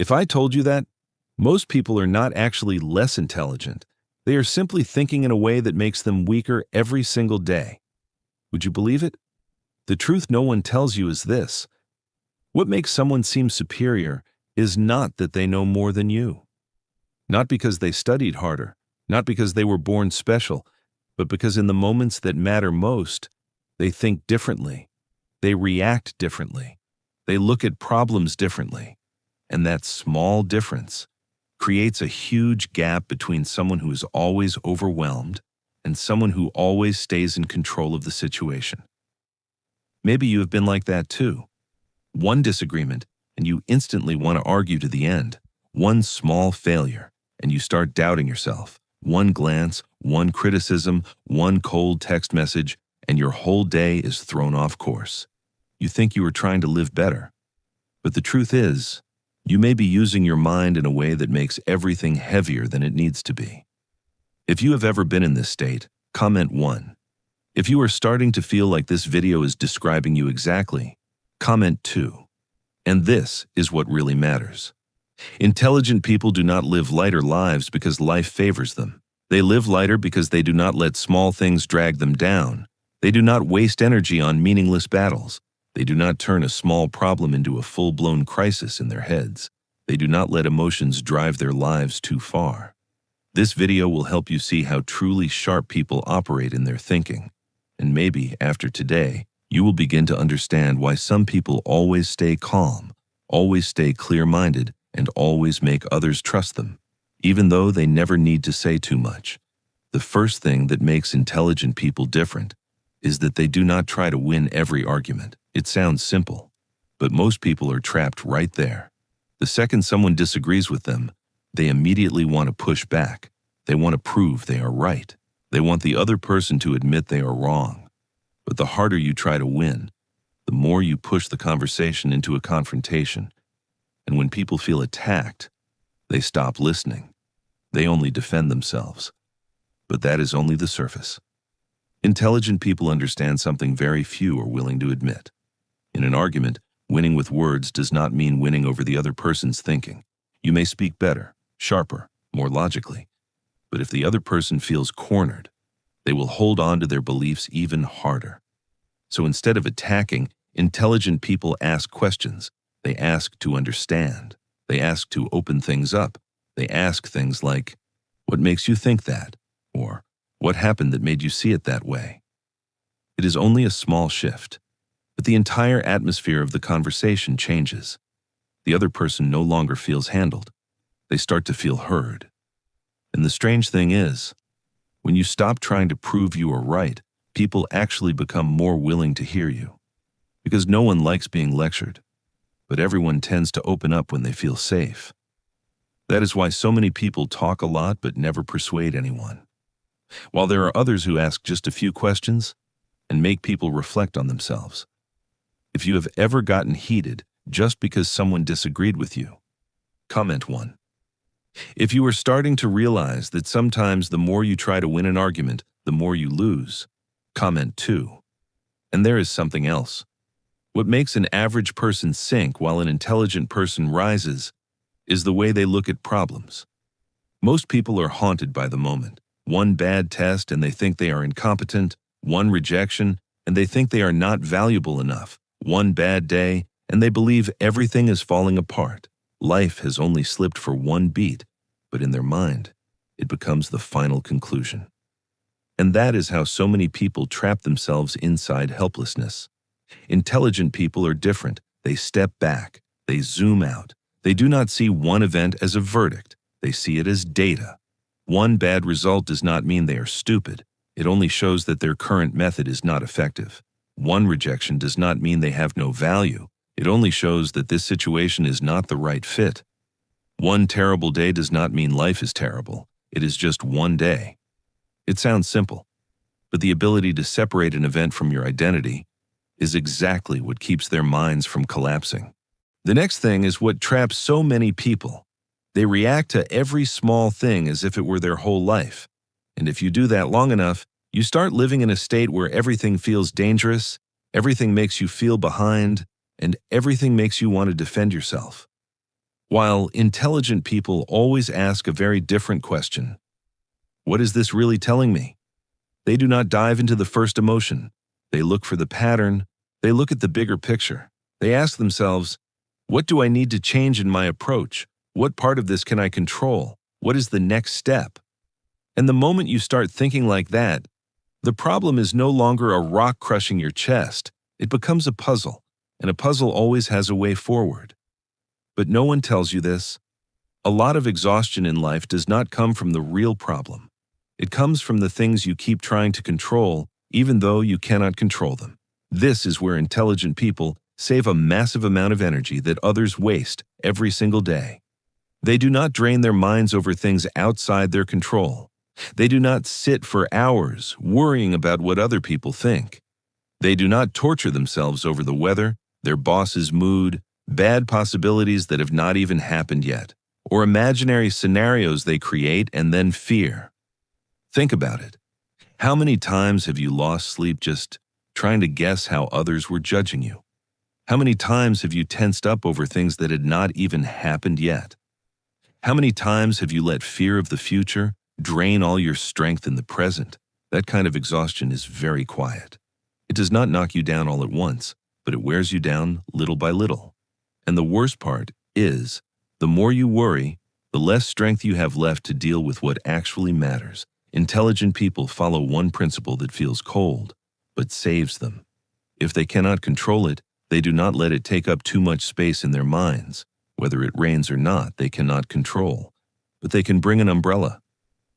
If I told you that, most people are not actually less intelligent. They are simply thinking in a way that makes them weaker every single day. Would you believe it? The truth no one tells you is this. What makes someone seem superior is not that they know more than you. Not because they studied harder, not because they were born special, but because in the moments that matter most, they think differently. They react differently. They look at problems differently. And that small difference creates a huge gap between someone who is always overwhelmed and someone who always stays in control of the situation. Maybe you have been like that too. One disagreement, and you instantly want to argue to the end. One small failure, and you start doubting yourself. One glance, one criticism, one cold text message, and your whole day is thrown off course. You think you are trying to live better. But the truth is, you may be using your mind in a way that makes everything heavier than it needs to be. If you have ever been in this state, comment 1. If you are starting to feel like this video is describing you exactly, comment 2. And this is what really matters. Intelligent people do not live lighter lives because life favors them. They live lighter because they do not let small things drag them down. They do not waste energy on meaningless battles. They do not turn a small problem into a full-blown crisis in their heads. They do not let emotions drive their lives too far. This video will help you see how truly sharp people operate in their thinking. And maybe, after today, you will begin to understand why some people always stay calm, always stay clear-minded, and always make others trust them, even though they never need to say too much. The first thing that makes intelligent people different is that they do not try to win every argument. It sounds simple, but most people are trapped right there. The second someone disagrees with them, they immediately want to push back. They want to prove they are right. They want the other person to admit they are wrong. But the harder you try to win, the more you push the conversation into a confrontation. And when people feel attacked, they stop listening. They only defend themselves. But that is only the surface. Intelligent people understand something very few are willing to admit. In an argument, winning with words does not mean winning over the other person's thinking. You may speak better, sharper, more logically. But if the other person feels cornered, they will hold on to their beliefs even harder. So instead of attacking, intelligent people ask questions. They ask to understand. They ask to open things up. They ask things like, "What makes you think that?" Or, "What happened that made you see it that way?" It is only a small shift, but the entire atmosphere of the conversation changes. The other person no longer feels handled. They start to feel heard. And the strange thing is, when you stop trying to prove you are right, people actually become more willing to hear you. Because no one likes being lectured, but everyone tends to open up when they feel safe. That is why so many people talk a lot but never persuade anyone. While there are others who ask just a few questions and make people reflect on themselves. If you have ever gotten heated just because someone disagreed with you, comment 1. If you are starting to realize that sometimes the more you try to win an argument, the more you lose, comment 2. And there is something else. What makes an average person sink while an intelligent person rises is the way they look at problems. Most people are haunted by the moment. One bad test and they think they are incompetent. One rejection and they think they are not valuable enough. One bad day and they believe everything is falling apart. Life has only slipped for one beat, but in their mind, it becomes the final conclusion. And that is how so many people trap themselves inside helplessness. Intelligent people are different. They step back. They zoom out. They do not see one event as a verdict. They see it as data. One bad result does not mean they are stupid. It only shows that their current method is not effective. One rejection does not mean they have no value. It only shows that this situation is not the right fit. One terrible day does not mean life is terrible. It is just one day. It sounds simple, but the ability to separate an event from your identity is exactly what keeps their minds from collapsing. The next thing is what traps so many people. They react to every small thing as if it were their whole life. And if you do that long enough, you start living in a state where everything feels dangerous, everything makes you feel behind, and everything makes you want to defend yourself. While intelligent people always ask a very different question. What is this really telling me? They do not dive into the first emotion. They look for the pattern. They look at the bigger picture. They ask themselves, what do I need to change in my approach? What part of this can I control? What is the next step? And the moment you start thinking like that, the problem is no longer a rock crushing your chest. It becomes a puzzle, and a puzzle always has a way forward. But no one tells you this. A lot of exhaustion in life does not come from the real problem. It comes from the things you keep trying to control, even though you cannot control them. This is where intelligent people save a massive amount of energy that others waste every single day. They do not drain their minds over things outside their control. They do not sit for hours worrying about what other people think. They do not torture themselves over the weather, their boss's mood, bad possibilities that have not even happened yet, or imaginary scenarios they create and then fear. Think about it. How many times have you lost sleep just trying to guess how others were judging you? How many times have you tensed up over things that had not even happened yet? How many times have you let fear of the future drain all your strength in the present? That kind of exhaustion is very quiet. It does not knock you down all at once, but it wears you down little by little. And the worst part is, the more you worry, the less strength you have left to deal with what actually matters. Intelligent people follow one principle that feels cold, but saves them. If they cannot control it, they do not let it take up too much space in their minds. Whether it rains or not, they cannot control. But they can bring an umbrella.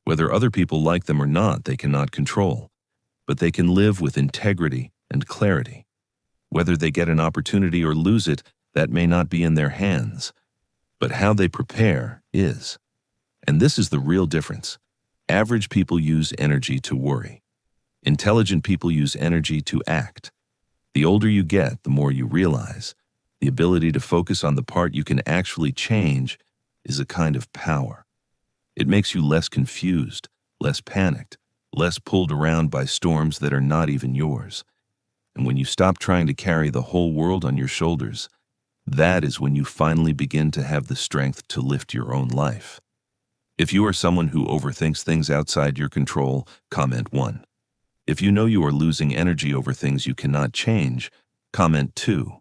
Whether other people like them or not, they cannot control. But they can live with integrity and clarity. Whether they get an opportunity or lose it, that may not be in their hands. But how they prepare is. And this is the real difference. Average people use energy to worry. Intelligent people use energy to act. The older you get, the more you realize the ability to focus on the part you can actually change is a kind of power. It makes you less confused, less panicked, less pulled around by storms that are not even yours. And when you stop trying to carry the whole world on your shoulders, that is when you finally begin to have the strength to lift your own life. If you are someone who overthinks things outside your control, comment 1. If you know you are losing energy over things you cannot change, comment 2.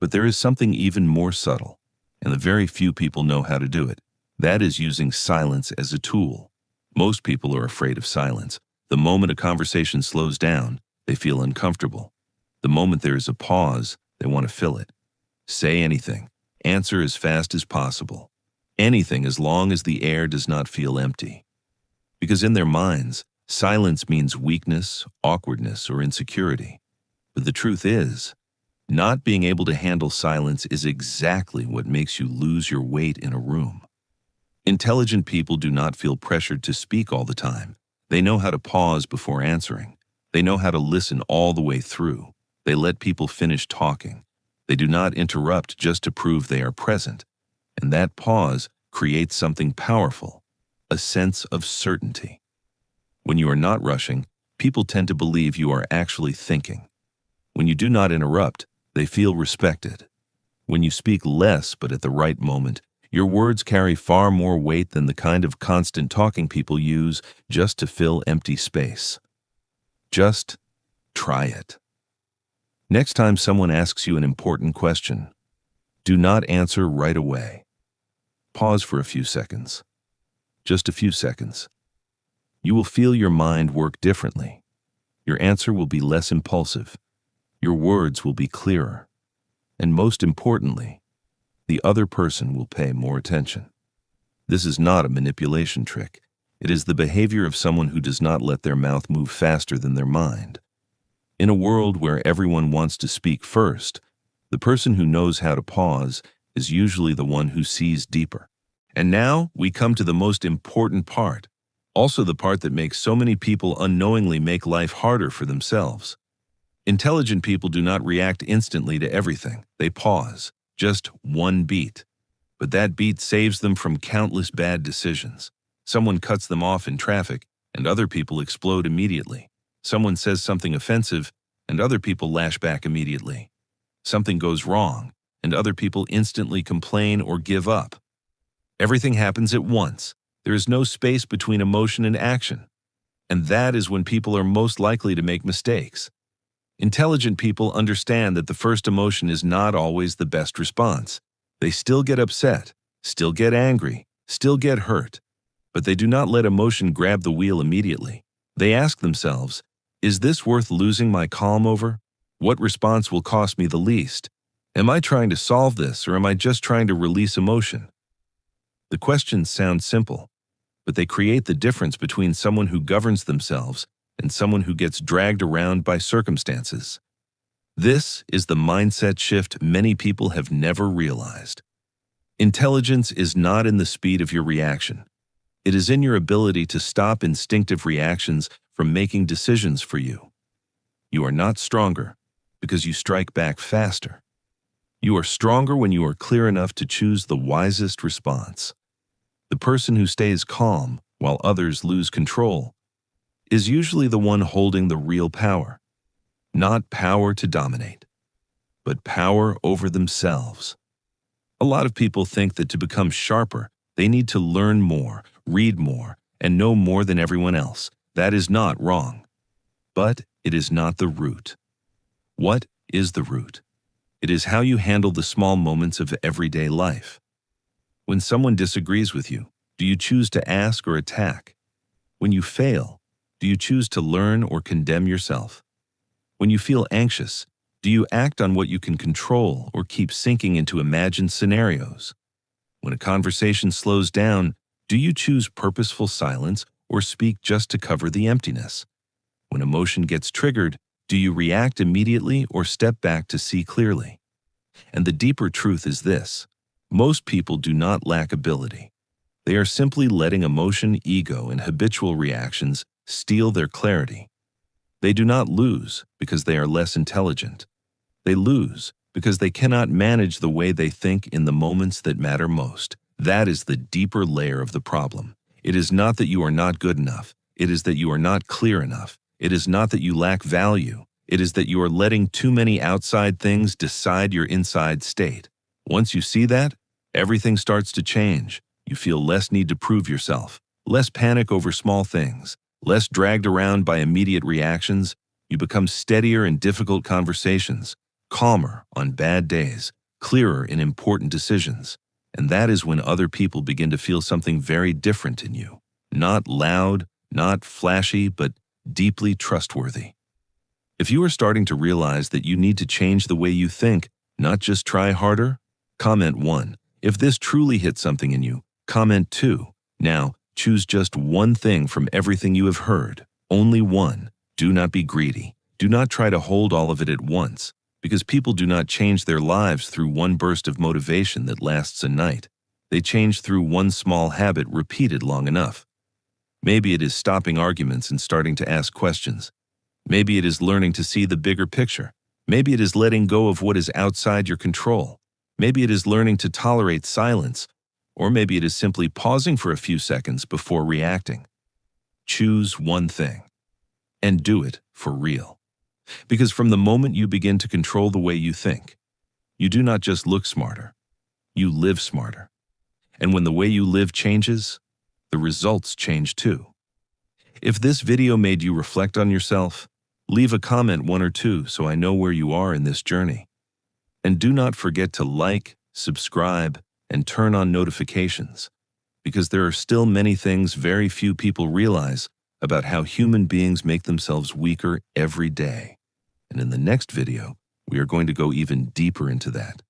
But there is something even more subtle, and the very few people know how to do it. That is using silence as a tool. Most people are afraid of silence. The moment a conversation slows down, they feel uncomfortable. The moment there is a pause, they want to fill it. Say anything. Answer as fast as possible. Anything as long as the air does not feel empty. Because in their minds, silence means weakness, awkwardness, or insecurity. But the truth is, not being able to handle silence is exactly what makes you lose your weight in a room. Intelligent people do not feel pressured to speak all the time. They know how to pause before answering. They know how to listen all the way through. They let people finish talking. They do not interrupt just to prove they are present. And that pause creates something powerful, a sense of certainty. When you are not rushing, people tend to believe you are actually thinking. When you do not interrupt, they feel respected. When you speak less but at the right moment, your words carry far more weight than the kind of constant talking people use just to fill empty space. Just try it. Next time someone asks you an important question, do not answer right away. Pause for a few seconds. Just a few seconds. You will feel your mind work differently. Your answer will be less impulsive. Your words will be clearer. And most importantly, the other person will pay more attention. This is not a manipulation trick. It is the behavior of someone who does not let their mouth move faster than their mind. In a world where everyone wants to speak first, the person who knows how to pause is usually the one who sees deeper. And now we come to the most important part, also the part that makes so many people unknowingly make life harder for themselves. Intelligent people do not react instantly to everything. They pause, just one beat. But that beat saves them from countless bad decisions. Someone cuts them off in traffic, and other people explode immediately. Someone says something offensive, and other people lash back immediately. Something goes wrong, and other people instantly complain or give up. Everything happens at once. There is no space between emotion and action. And that is when people are most likely to make mistakes. Intelligent people understand that the first emotion is not always the best response. They still get upset, still get angry, still get hurt, but they do not let emotion grab the wheel immediately. They ask themselves, is this worth losing my calm over? What response will cost me the least? Am I trying to solve this, or am I just trying to release emotion? The questions sound simple, but they create the difference between someone who governs themselves and someone who gets dragged around by circumstances. This is the mindset shift many people have never realized. Intelligence is not in the speed of your reaction. It is in your ability to stop instinctive reactions from making decisions for you. You are not stronger because you strike back faster. You are stronger when you are clear enough to choose the wisest response. The person who stays calm while others lose control is usually the one holding the real power. Not power to dominate, but power over themselves. A lot of people think that to become sharper, they need to learn more, read more, and know more than everyone else. That is not wrong. But it is not the root. What is the root? It is how you handle the small moments of everyday life. When someone disagrees with you, do you choose to ask or attack? When you fail, do you choose to learn or condemn yourself? When you feel anxious, do you act on what you can control or keep sinking into imagined scenarios? When a conversation slows down, do you choose purposeful silence or speak just to cover the emptiness? When emotion gets triggered, do you react immediately or step back to see clearly? And the deeper truth is this: most people do not lack ability. They are simply letting emotion, ego, and habitual reactions steal their clarity. They do not lose because they are less intelligent. They lose because they cannot manage the way they think in the moments that matter most. That is the deeper layer of the problem. It is not that you are not good enough. It is that you are not clear enough. It is not that you lack value. It is that you are letting too many outside things decide your inside state. Once you see that, everything starts to change. You feel less need to prove yourself, less panic over small things, less dragged around by immediate reactions. You become steadier in difficult conversations, calmer on bad days, clearer in important decisions. And that is when other people begin to feel something very different in you. Not loud, not flashy, but deeply trustworthy. If you are starting to realize that you need to change the way you think, not just try harder, comment 1. If this truly hit something in you, comment 2. Now, choose just one thing from everything you have heard. Only one. Do not be greedy. Do not try to hold all of it at once, because people do not change their lives through one burst of motivation that lasts a night. They change through one small habit repeated long enough. Maybe it is stopping arguments and starting to ask questions. Maybe it is learning to see the bigger picture. Maybe it is letting go of what is outside your control. Maybe it is learning to tolerate silence, or maybe it is simply pausing for a few seconds before reacting. Choose one thing, and do it for real. Because from the moment you begin to control the way you think, you do not just look smarter, you live smarter. And when the way you live changes, the results change too. If this video made you reflect on yourself, leave a comment 1 or 2 so I know where you are in this journey. And do not forget to like, subscribe, and turn on notifications, because there are still many things very few people realize about how human beings make themselves weaker every day. And in the next video, we are going to go even deeper into that.